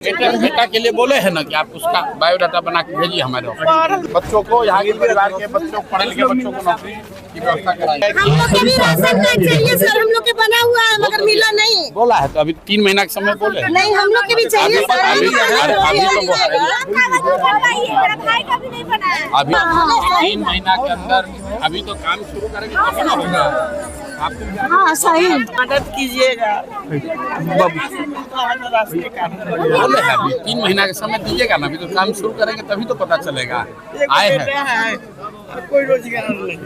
बेटा के लिए बोले हैं ना कि आप उसका बायोडाटा बना के भेजिए हमारे ऑफिस। बच्चों को यहाँ के परिवार के बच्चों पढ़े लिखे बच्चों को नौकरी की व्यवस्था कराई। हम लोग के भी राशन कार्ड चाहिए सर, हम लोग के बना हुआ है मगर मिला नहीं। बोला है तो अभी 3 महीना के समय बोले नहीं, हम लोग के भी चाहिए सर। अभी तो अभी 3 महीना के अंदर अभी तो काम शुरू करेंगे तभी ना होगा। हाँ सही, मदद कीजिएगा। बोले हैं अभी 3 महीना के समय दीजिएगा ना, अभी तो काम शुरू करेंगे तभी तो पता चलेगा। आए हैं कोई रोजगार नहीं।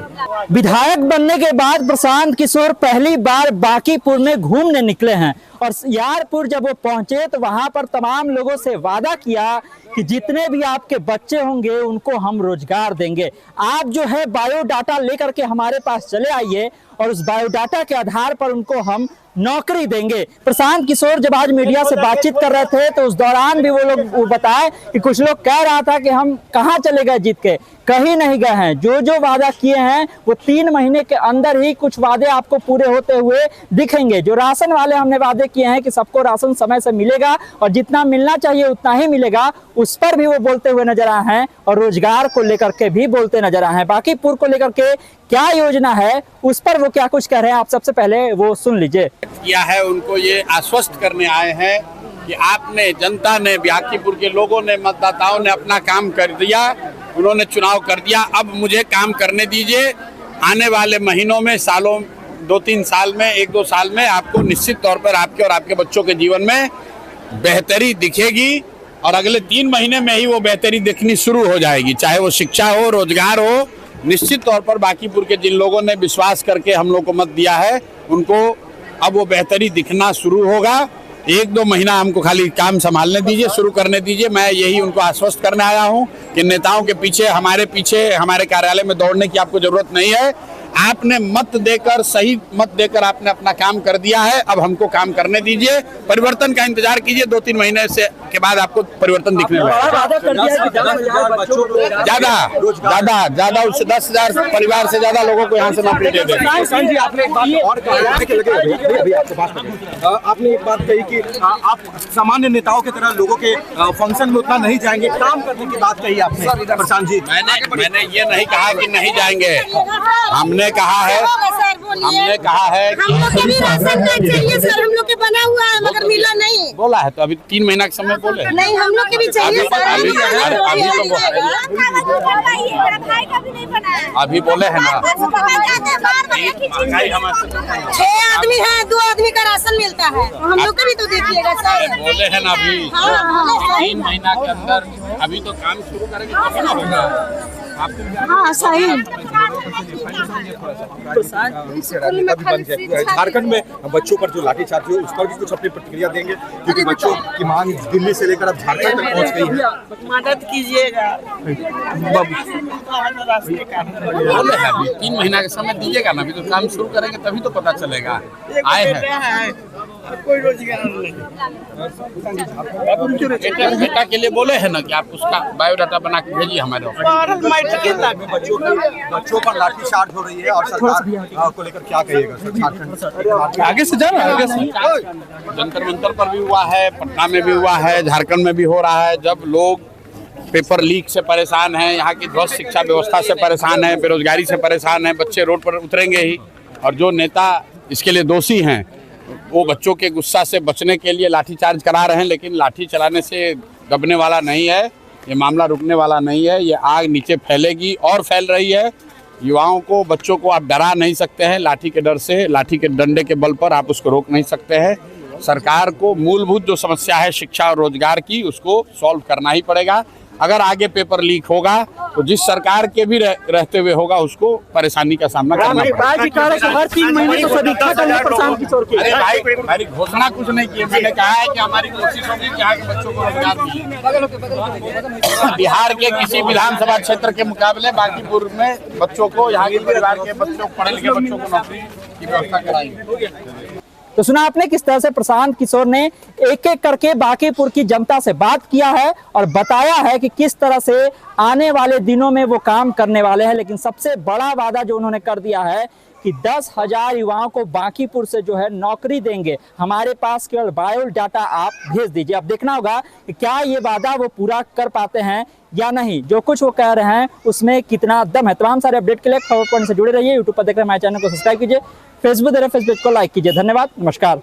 विधायक बनने के बाद प्रशांत किशोर पहली बार बांकीपुर में घूमने निकले हैं और यारपुर जब वो पहुंचे तो वहां पर तमाम लोगों से वादा किया कि जितने भी आपके बच्चे होंगे उनको हम रोजगार देंगे। आप जो है बायोडाटा लेकर के हमारे पास चले आइए और उस बायोडाटा के आधार पर उनको हम नौकरी देंगे। प्रशांत किशोर जब आज मीडिया से बातचीत कर रहे थे तो उस दौरान भी वो बताए कि कुछ लोग कह रहा था कि हम कहाँ चले गए जीत के, कहीं नहीं गए हैं। जो वादा किए हैं वो 3 महीने के अंदर ही कुछ वादे आपको पूरे होते हुए दिखेंगे। जो राशन वाले हमने वादे किए हैं कि सबको राशन समय से मिलेगा और जितना मिलना चाहिए उतना ही मिलेगा, उस पर भी वो बोलते हुए नजर आए हैं और रोजगार को लेकर के भी बोलते नजर आए हैं। बांकीपुर को लेकर के क्या योजना है उस पर वो क्या कुछ कह रहे हैं, आप सबसे पहले वो सुन लीजिए। किया है उनको ये आश्वस्त करने आए हैं कि आपने, जनता ने, बांकीपुर के लोगों ने, मतदाताओं ने अपना काम कर दिया, उन्होंने चुनाव कर दिया, अब मुझे काम करने दीजिए। आने वाले महीनों में, सालों, 2-3 साल में, 1-2 साल में आपको निश्चित तौर पर आपके और आपके बच्चों के जीवन में बेहतरी दिखेगी और अगले 3 महीने में ही वो बेहतरी दिखनी शुरू हो जाएगी। चाहे वो शिक्षा हो, रोजगार हो, निश्चित तौर पर बांकीपुर के जिन लोगों ने विश्वास करके हम लोग को मत दिया है उनको अब वो बेहतरी दिखना शुरू होगा। 1-2 महीना हमको खाली काम संभालने दीजिए, शुरू करने दीजिए। मैं यही उनको आश्वस्त करने आया हूँ कि नेताओं के पीछे, हमारे कार्यालय में दौड़ने की आपको जरूरत नहीं है। आपने मत देकर, सही मत देकर आपने अपना काम कर दिया है, अब हमको काम करने दीजिए। परिवर्तन का इंतजार कीजिए, 2-3 महीने से के बाद आपको परिवर्तन दिखने लगेगा। ज्यादा उससे 10,000 परिवार से ज्यादा लोगों को यहाँ से नौकरी दे देंगे। आपने एक बात कही कि आप सामान्य नेताओं की तरह लोगों के फंक्शन में उतना नहीं जाएंगे, काम करने की बात कही आपने प्रशांत जी। मैंने ये नहीं कहा कि नहीं जाएंगे, हमने कहा है हम लोग के भी राशन कार्ड चाहिए सर, हम लोग के बना हुआ है मगर मिला नहीं। बोला है तो अभी 3 महीना के समय बोले नहीं, हम लोग के भी चाहिए सर। अभी बोले हैं ना 6 आदमी है, 2 आदमी का राशन मिलता है, हम लोग के भी तो देखिएगा सर। बोले हैं ना अभी 3 महीना के अंदर अभी तो काम शुरू करेंगे तभी ना होगा। हाँ सही, झारखंड में बच्चों पर जो लाठीचार्ज हुई उस पर भी कुछ अपनी प्रतिक्रिया देंगे, क्योंकि बच्चों की मांग दिल्ली से लेकर अब झारखंड तक पहुंच गई है। मदद कीजिएगा। बोले हैं अभी 3 महीना के समय दीजिएगा ना, अभी तो काम शुरू करेंगे तभी तो पता चलेगा। आए हैं कोई रोजगार नहीं। बेटा के लिए बोले हैं ना कि आप उसका बायोडाटा बना के भेजिए हमारे ऑफिस। बच्चों पर लाठीचार्ज हो रही है और सरकार को लेकर क्या कहिएगा सर? झारखंड आगे से जाना, आगे से जंतर मंतर पर भी हुआ है, पटना में भी हुआ है, झारखंड में भी हो रहा है। जब लोग पेपर लीक से परेशान हैं, यहाँ की ध्वस्त शिक्षा व्यवस्था से परेशान है, बेरोजगारी से परेशान है, बच्चे रोड पर उतरेंगे ही। और जो नेता इसके लिए दोषी हैं वो बच्चों के गुस्सा से बचने के लिए लाठीचार्ज करा रहे हैं, लेकिन लाठी चलाने से दबने वाला नहीं है, ये मामला रुकने वाला नहीं है। ये आग नीचे फैलेगी और फैल रही है। युवाओं को, बच्चों को आप डरा नहीं सकते हैं लाठी के डर से, लाठी के डंडे के बल पर आप उसको रोक नहीं सकते हैं। सरकार को मूलभूत जो समस्या है शिक्षा और रोजगार की, उसको सॉल्व करना ही पड़ेगा। अगर आगे पेपर लीक होगा तो जिस सरकार के भी रहते हुए होगा उसको परेशानी का सामना करना पड़ेगा। हर 3 महीने तो समीक्षा करने प्रशांत किशोर की। अरे भाई, हमारी घोषणा कुछ नहीं की, मैंने कहा है कि हमारी कोशिश होगी कि यहाँ के बच्चों को रोजगार मिले। बिहार के किसी विधानसभा क्षेत्र के मुकाबले बांकीपुर में बच्चों को, यहाँ के परिवार के बच्चों, पढ़े लिखे बच्चों को नौकरी की व्यवस्था कराएंगे। तो सुना आपने किस तरह से प्रशांत किशोर ने एक एक करके बांकीपुर की जनता से बात किया है और बताया है कि किस तरह से आने वाले दिनों में वो काम करने वाले हैं। लेकिन सबसे बड़ा वादा जो उन्होंने कर दिया है कि 10,000 युवाओं को बांकीपुर से जो है नौकरी देंगे, हमारे पास केवल बायोडाटा आप भेज दीजिए। अब देखना होगा कि क्या ये वादा वो पूरा कर पाते हैं या नहीं, जो कुछ वो कह रहे हैं उसमें कितना दम है। तमाम सारे अपडेट के लिए खबर पॉइंट से जुड़े रहिए। यूट्यूब पर देख रहे हमारे चैनल को सब्सक्राइब कीजिए, फेसबुक देख रहे फेसबुक को लाइक कीजिए। धन्यवाद, नमस्कार।